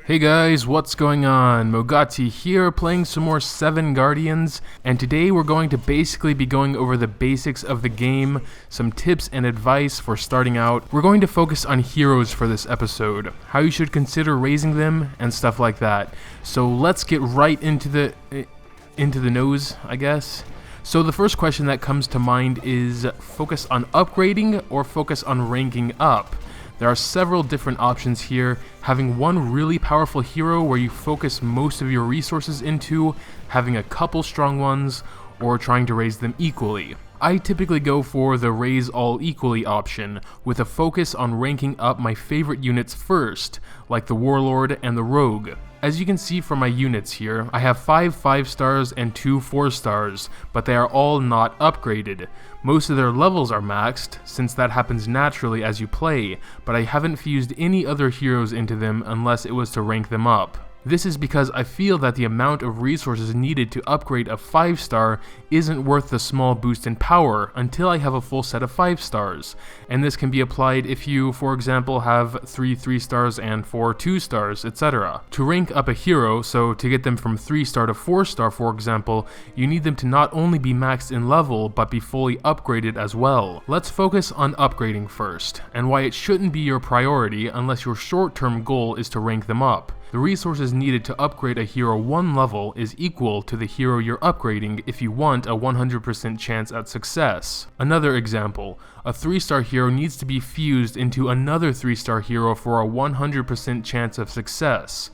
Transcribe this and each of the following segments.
Hey guys, what's going on? Mogati here, playing some more 7 Guardians, and today we're going to basically be going over the basics of the game, some tips and advice for starting out. We're going to focus on heroes for this episode, how you should consider raising them, and stuff like that. So let's get right into the nose, I guess. So the first question that comes to mind is focus on upgrading or focus on ranking up. There are several different options here, having one really powerful hero where you focus most of your resources into, having a couple strong ones, or trying to raise them equally. I typically go for the raise all equally option, with a focus on ranking up my favorite units first, like the Warlord and the Rogue. As you can see from my units here, I have 5 5-stars and 2 4-stars, but they are all not upgraded. Most of their levels are maxed, since that happens naturally as you play, but I haven't fused any other heroes into them unless it was to rank them up. This is because I feel that the amount of resources needed to upgrade a 5-star isn't worth the small boost in power until I have a full set of 5-stars, and this can be applied if you, for example, have 3 3-stars and 4 2-stars, etc. To rank up a hero, so to get them from 3-star to 4-star for example, you need them to not only be maxed in level, but be fully upgraded as well. Let's focus on upgrading first, and why it shouldn't be your priority unless your short-term goal is to rank them up. The resources needed to upgrade a hero 1 level is equal to the hero you're upgrading if you want a 100% chance at success. Another example, a 3-star hero needs to be fused into another 3-star hero for a 100% chance of success.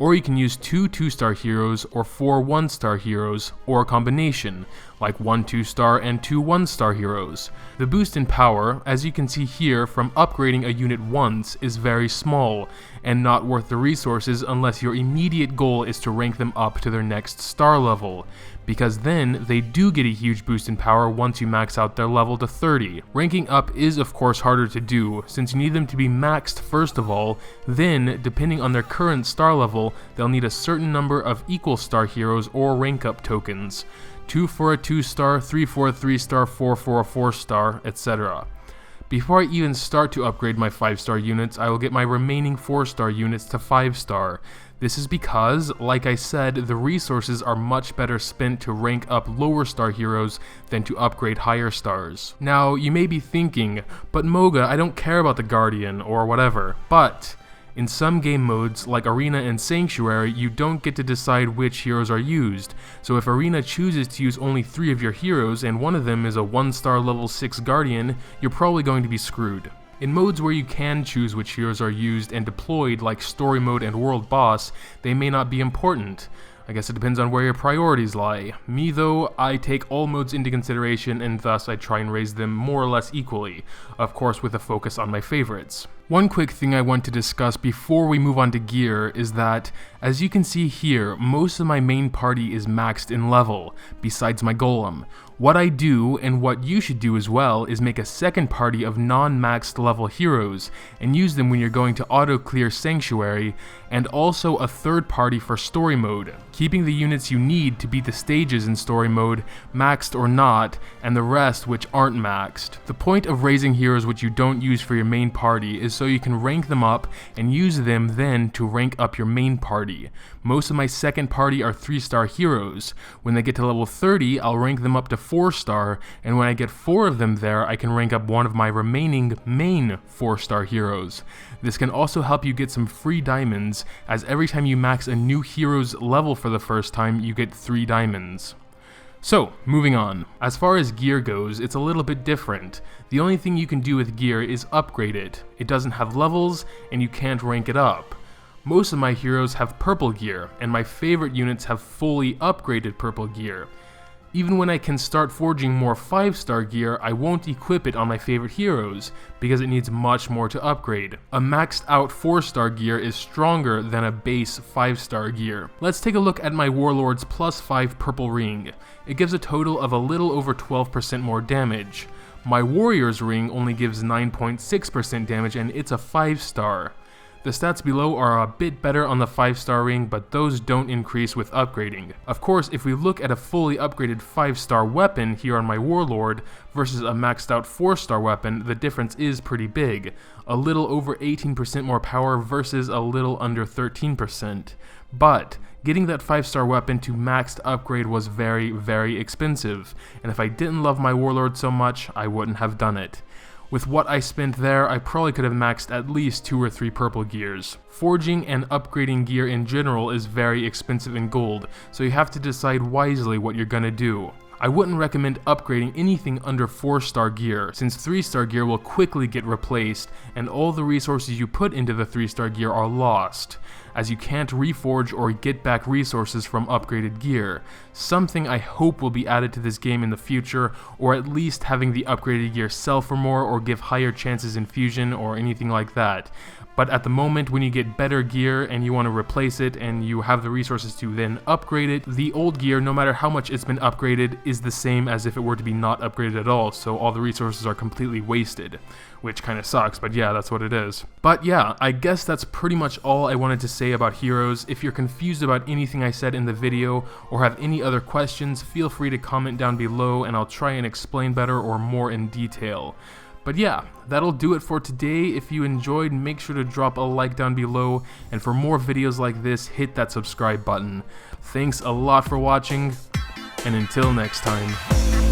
Or you can use 2 2-star heroes or 4 1-star heroes, or a combination, like 1 2-star and 2 1-star heroes. The boost in power, as you can see here from upgrading a unit once, is very small, and not worth the resources unless your immediate goal is to rank them up to their next star level, because then they do get a huge boost in power once you max out their level to 30. Ranking up is of course harder to do, since you need them to be maxed first of all, then, depending on their current star level, they'll need a certain number of equal star heroes or rank up tokens. 2 for a 2-star, 3 for a 3-star, 4 for a 4-star, etc. Before I even start to upgrade my 5-star units, I will get my remaining 4-star units to 5-star. This is because, like I said, the resources are much better spent to rank up lower star heroes than to upgrade higher stars. Now, you may be thinking, but Moga, I don't care about the Guardian, or whatever, but in some game modes, like Arena and Sanctuary, you don't get to decide which heroes are used, so if Arena chooses to use only 3 of your heroes and one of them is a 1-star level 6 Guardian, you're probably going to be screwed. In modes where you can choose which heroes are used and deployed, like Story Mode and World Boss, they may not be important. I guess it depends on where your priorities lie. Me though, I take all modes into consideration and thus I try and raise them more or less equally, of course with a focus on my favorites. One quick thing I want to discuss before we move on to gear is that, as you can see here, most of my main party is maxed in level, besides my golem. What I do, and what you should do as well, is make a second party of non-maxed level heroes, and use them when you're going to auto-clear Sanctuary, and also a third party for Story Mode, keeping the units you need to beat the stages in Story Mode, maxed or not, and the rest which aren't maxed. The point of raising heroes which you don't use for your main party is so you can rank them up and use them then to rank up your main party. Most of my second party are 3-star heroes. When they get to level 30, I'll rank them up to 4-star, and when I get 4 of them there, I can rank up one of my remaining main 4-star heroes. This can also help you get some free diamonds, as every time you max a new hero's level for the first time, you get 3 diamonds. So, moving on. As far as gear goes, it's a little bit different. The only thing you can do with gear is upgrade it. It doesn't have levels, and you can't rank it up. Most of my heroes have purple gear, and my favorite units have fully upgraded purple gear. Even when I can start forging more 5-star gear, I won't equip it on my favorite heroes, because it needs much more to upgrade. A maxed out 4-star gear is stronger than a base 5-star gear. Let's take a look at my Warlord's +5 purple ring. It gives a total of a little over 12% more damage. My Warrior's ring only gives 9.6% damage and it's a 5-star. The stats below are a bit better on the 5-star ring, but those don't increase with upgrading. Of course, if we look at a fully upgraded 5-star weapon here on my Warlord versus a maxed out 4-star weapon, the difference is pretty big. A little over 18% more power versus a little under 13%. But getting that 5-star weapon to maxed upgrade was very, very expensive, and if I didn't love my Warlord so much, I wouldn't have done it. With what I spent there, I probably could have maxed at least 2 or 3 purple gears. Forging and upgrading gear in general is very expensive in gold, so you have to decide wisely what you're gonna do. I wouldn't recommend upgrading anything under 4-star gear, since 3-star gear will quickly get replaced, and all the resources you put into the 3-star gear are lost, as you can't reforge or get back resources from upgraded gear. Something I hope will be added to this game in the future, or at least having the upgraded gear sell for more or give higher chances in fusion or anything like that. But at the moment, when you get better gear and you want to replace it and you have the resources to then upgrade it, the old gear, no matter how much it's been upgraded, is the same as if it were to be not upgraded at all, so all the resources are completely wasted. Which kind of sucks, but yeah, that's what it is. But yeah, I guess that's pretty much all I wanted to say about Heroes. If you're confused about anything I said in the video, or have any other questions, feel free to comment down below and I'll try and explain better or more in detail. But yeah, that'll do it for today. If you enjoyed, make sure to drop a like down below, and for more videos like this, hit that subscribe button. Thanks a lot for watching, and until next time.